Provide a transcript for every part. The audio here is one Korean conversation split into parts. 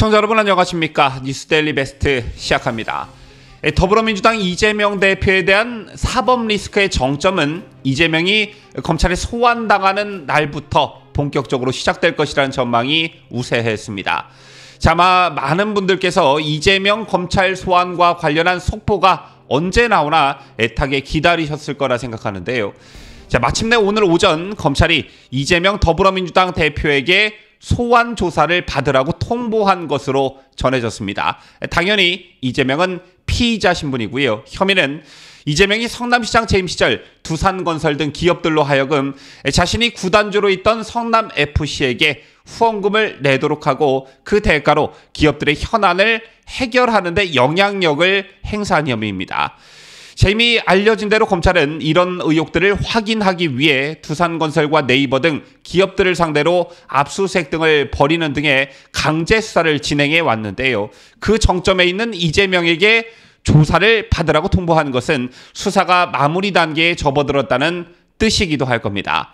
시청자 여러분 안녕하십니까? 뉴스데일리 베스트 시작합니다. 더불어민주당 이재명 대표에 대한 사법 리스크의 정점은 이재명이 검찰에 소환당하는 날부터 본격적으로 시작될 것이라는 전망이 우세했습니다. 자, 아마 많은 분들께서 이재명 검찰 소환과 관련한 속보가 언제 나오나 애타게 기다리셨을 거라 생각하는데요. 자, 마침내 오늘 오전 검찰이 이재명 더불어민주당 대표에게 소환 조사를 받으라고 통보한 것으로 전해졌습니다. 당연히 이재명은 피의자 신분이고요. 혐의는 이재명이 성남시장 재임 시절 두산건설 등 기업들로 하여금 자신이 구단주로 있던 성남FC에게 후원금을 내도록 하고 그 대가로 기업들의 현안을 해결하는 데 영향력을 행사한 혐의입니다. 이미 알려진 대로 검찰은 이런 의혹들을 확인하기 위해 두산건설과 네이버 등 기업들을 상대로 압수수색 등을 벌이는 등의 강제 수사를 진행해 왔는데요. 그 정점에 있는 이재명에게 조사를 받으라고 통보한 것은 수사가 마무리 단계에 접어들었다는 뜻이기도 할 겁니다.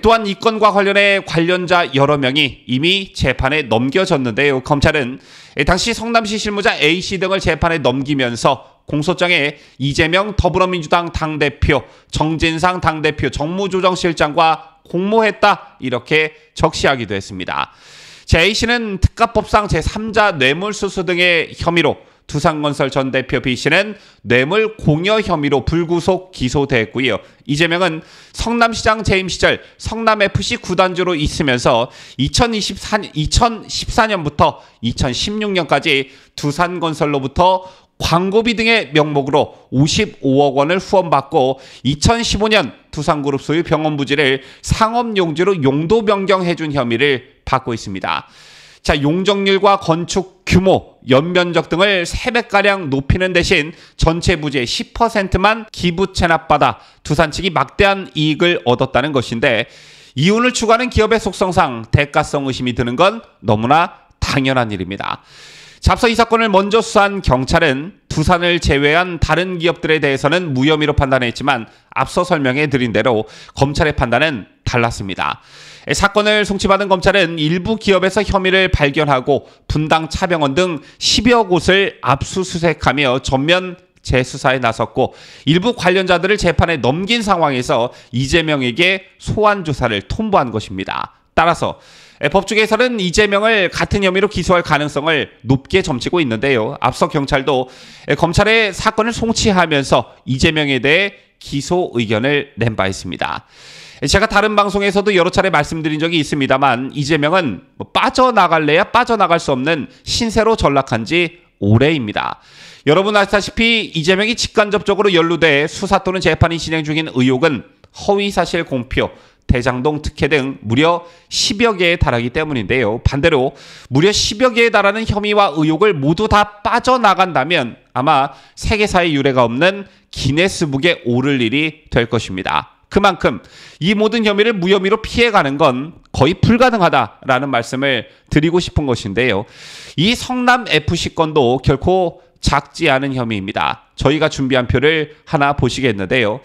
또한 이 건과 관련해 관련자 여러 명이 이미 재판에 넘겨졌는데요. 검찰은 당시 성남시 실무자 A씨 등을 재판에 넘기면서 공소장에 이재명 더불어민주당 당대표, 정진상 당대표 정무조정실장과 공모했다 이렇게 적시하기도 했습니다. A씨는 특가법상 제3자 뇌물수수 등의 혐의로, 두산건설 전 대표 B씨는 뇌물 공여 혐의로 불구속 기소됐고요. 이재명은 성남시장 재임 시절 성남FC 구단주로 있으면서 2014년부터 2016년까지 두산건설로부터 광고비 등의 명목으로 55억 원을 후원받고 2015년 두산그룹 소유 병원 부지를 상업용지로 용도 변경해준 혐의를 받고 있습니다. 자, 용적률과 건축 규모, 연면적 등을 3배가량 높이는 대신 전체 부지의 10%만 기부 체납받아 두산 측이 막대한 이익을 얻었다는 것인데, 이윤을 추구하는 기업의 속성상 대가성 의심이 드는 건 너무나 당연한 일입니다. 앞서 이 사건을 먼저 수사한 경찰은 두산을 제외한 다른 기업들에 대해서는 무혐의로 판단했지만 앞서 설명해 드린 대로 검찰의 판단은 달랐습니다. 사건을 송치받은 검찰은 일부 기업에서 혐의를 발견하고 분당 차병원 등 10여 곳을 압수수색하며 전면 재수사에 나섰고, 일부 관련자들을 재판에 넘긴 상황에서 이재명에게 소환 조사를 통보한 것입니다. 따라서 법조계에서는 이재명을 같은 혐의로 기소할 가능성을 높게 점치고 있는데요. 앞서 경찰도 검찰의 사건을 송치하면서 이재명에 대해 기소 의견을 낸 바 있습니다. 제가 다른 방송에서도 여러 차례 말씀드린 적이 있습니다만, 이재명은 빠져나갈래야 빠져나갈 수 없는 신세로 전락한 지 오래입니다. 여러분 아시다시피 이재명이 직간접적으로 연루돼 수사 또는 재판이 진행 중인 의혹은 허위사실 공표, 대장동 특혜 등 무려 10여 개에 달하기 때문인데요. 반대로 무려 10여 개에 달하는 혐의와 의혹을 모두 다 빠져나간다면 아마 세계사의 유례가 없는 기네스북에 오를 일이 될 것입니다. 그만큼 이 모든 혐의를 무혐의로 피해가는 건 거의 불가능하다라는 말씀을 드리고 싶은 것인데요. 이 성남FC 건도 결코 작지 않은 혐의입니다. 저희가 준비한 표를 하나 보시겠는데요.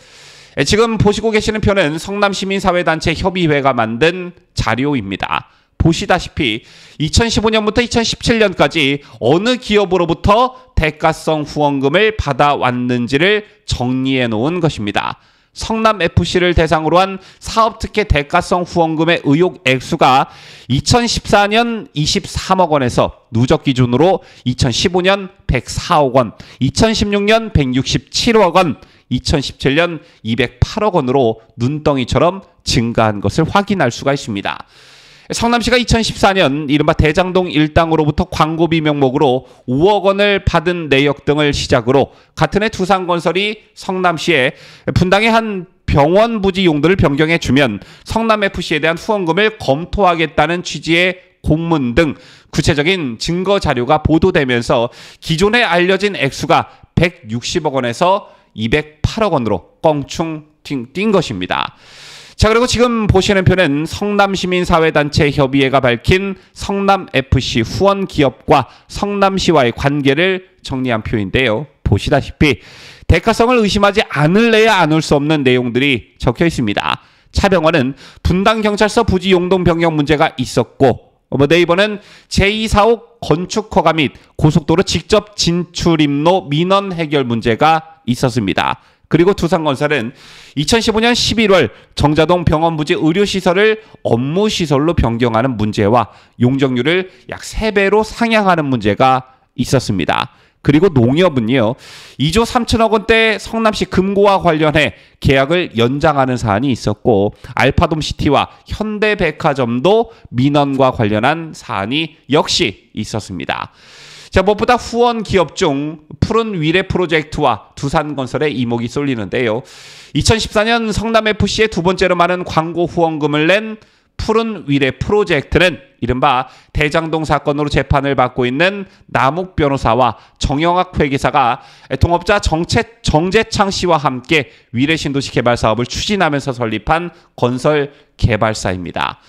지금 보시고 계시는 표는 성남시민사회단체 협의회가 만든 자료입니다. 보시다시피 2015년부터 2017년까지 어느 기업으로부터 대가성 후원금을 받아왔는지를 정리해 놓은 것입니다. 성남FC를 대상으로 한 사업특혜 대가성 후원금의 의혹 액수가 2014년 23억 원에서 누적 기준으로 2015년 104억 원, 2016년 167억 원, 2017년 208억 원으로 눈덩이처럼 증가한 것을 확인할 수가 있습니다. 성남시가 2014년 이른바 대장동 일당으로부터 광고비 명목으로 5억 원을 받은 내역 등을 시작으로 같은 해 두산건설이 성남시에 분당의 한 병원 부지 용도를 변경해 주면 성남FC에 대한 후원금을 검토하겠다는 취지의 공문 등 구체적인 증거 자료가 보도되면서 기존에 알려진 액수가 160억 원에서 208억 원으로 껑충 뛴 것입니다. 자, 그리고 지금 보시는 표는 성남시민사회단체 협의회가 밝힌 성남FC 후원 기업과 성남시와의 관계를 정리한 표인데요. 보시다시피 대가성을 의심하지 않을래야 않을 수 없는 내용들이 적혀 있습니다. 차병원은 분당경찰서 부지 용동 변경 문제가 있었고, 네이버는 제2사옥 건축 허가 및 고속도로 직접 진출입로 민원 해결 문제가 있었습니다. 그리고 두산건설은 2015년 11월 정자동 병원 부지 의료시설을 업무시설로 변경하는 문제와 용적률을 약 3배로 상향하는 문제가 있었습니다. 그리고 농협은요, 2조 3천억 원대 성남시 금고와 관련해 계약을 연장하는 사안이 있었고, 알파돔시티와 현대백화점도 민원과 관련한 사안이 역시 있었습니다. 자, 무엇보다 후원 기업 중 푸른 위례 프로젝트와 두산건설의 이목이 쏠리는데요. 2014년 성남FC에 두 번째로 많은 광고 후원금을 낸 푸른 위례 프로젝트는 이른바 대장동 사건으로 재판을 받고 있는 남욱 변호사와 정영학 회계사가 동업자 정재창 씨와 함께 위례 신도시 개발 사업을 추진하면서 설립한 건설 개발사입니다.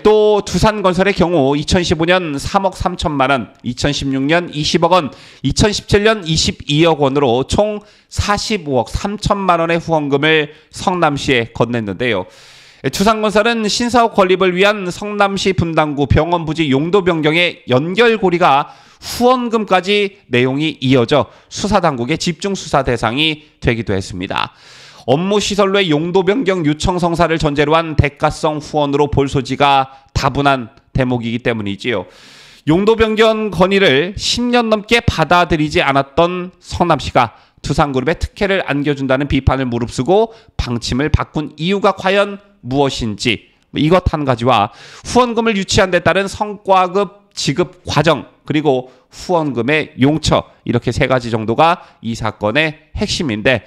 또 두산건설의 경우 2015년 3억 3천만 원, 2016년 20억 원, 2017년 22억 원으로 총 45억 3천만 원의 후원금을 성남시에 건넸는데요. 두산건설은 신사업 건립을 위한 성남시 분당구 병원 부지 용도 변경의 연결고리가 후원금까지 내용이 이어져 수사당국의 집중 수사 대상이 되기도 했습니다. 업무시설로의 용도 변경 요청 성사를 전제로 한 대가성 후원으로 볼 소지가 다분한 대목이기 때문이지요. 용도 변경 건의를 10년 넘게 받아들이지 않았던 성남시가 두산그룹에 특혜를 안겨준다는 비판을 무릅쓰고 방침을 바꾼 이유가 과연 무엇인지, 이것 한 가지와 후원금을 유치한 데 따른 성과급 지급 과정, 그리고 후원금의 용처, 이렇게 세 가지 정도가 이 사건의 핵심인데,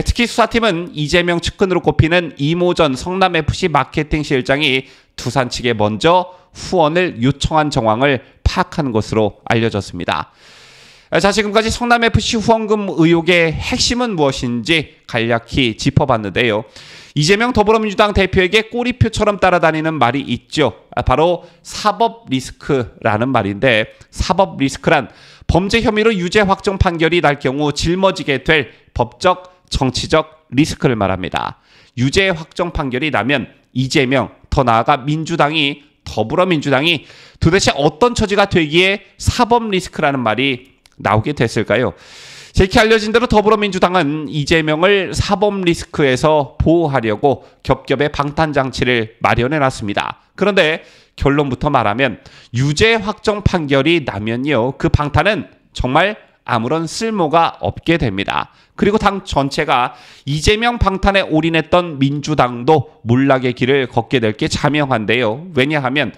특히 수사팀은 이재명 측근으로 꼽히는 이모전 성남FC 마케팅 실장이 두산 측에 먼저 후원을 요청한 정황을 파악한 것으로 알려졌습니다. 자, 지금까지 성남FC 후원금 의혹의 핵심은 무엇인지 간략히 짚어봤는데요. 이재명 더불어민주당 대표에게 꼬리표처럼 따라다니는 말이 있죠. 바로 사법 리스크라는 말인데, 사법 리스크란 범죄 혐의로 유죄 확정 판결이 날 경우 짊어지게 될 법적, 정치적 리스크를 말합니다. 유죄 확정 판결이 나면 이재명, 더 나아가 민주당이, 더불어민주당이 도대체 어떤 처지가 되기에 사법 리스크라는 말이 나오게 됐을까요? 제게 알려진 대로 더불어민주당은 이재명을 사법 리스크에서 보호하려고 겹겹의 방탄장치를 마련해놨습니다. 그런데 결론부터 말하면 유죄 확정 판결이 나면요, 그 방탄은 정말 아무런 쓸모가 없게 됩니다. 그리고 당 전체가 이재명 방탄에 올인했던 민주당도 몰락의 길을 걷게 될 게 자명한데요. 왜냐하면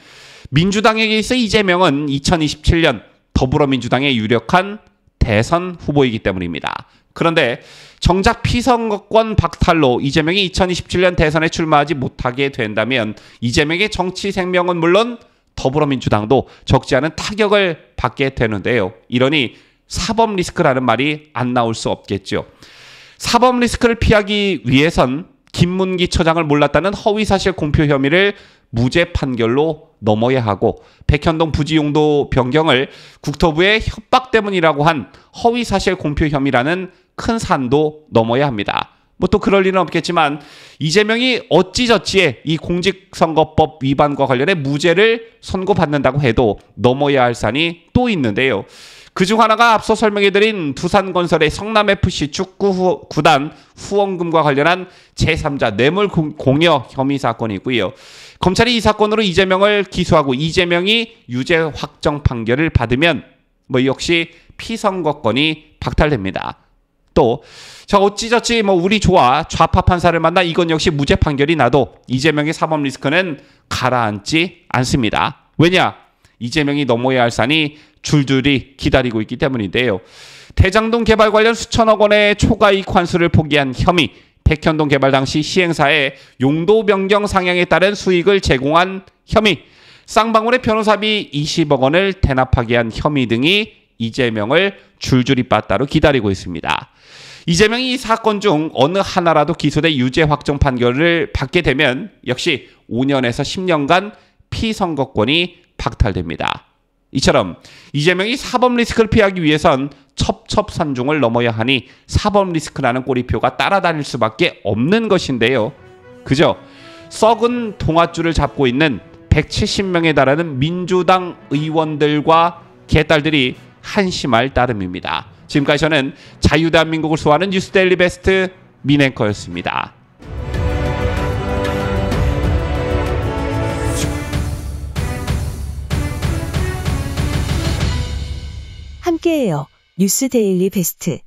민주당에게 있어 이재명은 2027년 더불어민주당의 유력한 대선 후보이기 때문입니다. 그런데 정작 피선거권 박탈로 이재명이 2027년 대선에 출마하지 못하게 된다면 이재명의 정치 생명은 물론 더불어민주당도 적지 않은 타격을 받게 되는데요. 이러니 사법 리스크라는 말이 안 나올 수 없겠죠. 사법 리스크를 피하기 위해선 김문기 처장을 몰랐다는 허위사실 공표 혐의를 무죄 판결로 넘어야 하고, 백현동 부지 용도 변경을 국토부의 협박 때문이라고 한 허위사실 공표 혐의라는 큰 산도 넘어야 합니다. 뭐 또 그럴 일은 없겠지만 이재명이 어찌저찌해 이 공직선거법 위반과 관련해 무죄를 선고받는다고 해도 넘어야 할 산이 또 있는데요. 그중 하나가 앞서 설명해드린 두산건설의 성남FC 축구구단 후원금과 관련한 제3자 뇌물 공여 혐의 사건이고요. 검찰이 이 사건으로 이재명을 기소하고 이재명이 유죄 확정 판결을 받으면 뭐 역시 피선거권이 박탈됩니다. 또 어찌저찌 우리 조와 좌파 판사를 만나 이건 역시 무죄 판결이 나도 이재명의 사법 리스크는 가라앉지 않습니다. 왜냐? 이재명이 넘어야 할 산이 줄줄이 기다리고 있기 때문인데요. 대장동 개발 관련 수천억 원의 초과이익 환수를 포기한 혐의, 백현동 개발 당시 시행사에 용도 변경 상향에 따른 수익을 제공한 혐의, 쌍방울의 변호사비 20억 원을 대납하게 한 혐의 등이 이재명을 줄줄이 빠따로 기다리고 있습니다. 이재명이 이 사건 중 어느 하나라도 기소돼 유죄 확정 판결을 받게 되면 역시 5년에서 10년간 피선거권이 박탈됩니다. 이처럼 이재명이 사법 리스크를 피하기 위해선 첩첩산중을 넘어야 하니 사법 리스크라는 꼬리표가 따라다닐 수밖에 없는 것인데요. 그저 썩은 동아줄을 잡고 있는 170명에 달하는 민주당 의원들과 개딸들이 한심할 따름입니다. 지금까지 저는 자유대한민국을 수호하는 뉴스데일리 베스트 민앵커였습니다. 함께해요. 뉴스데일리 베스트.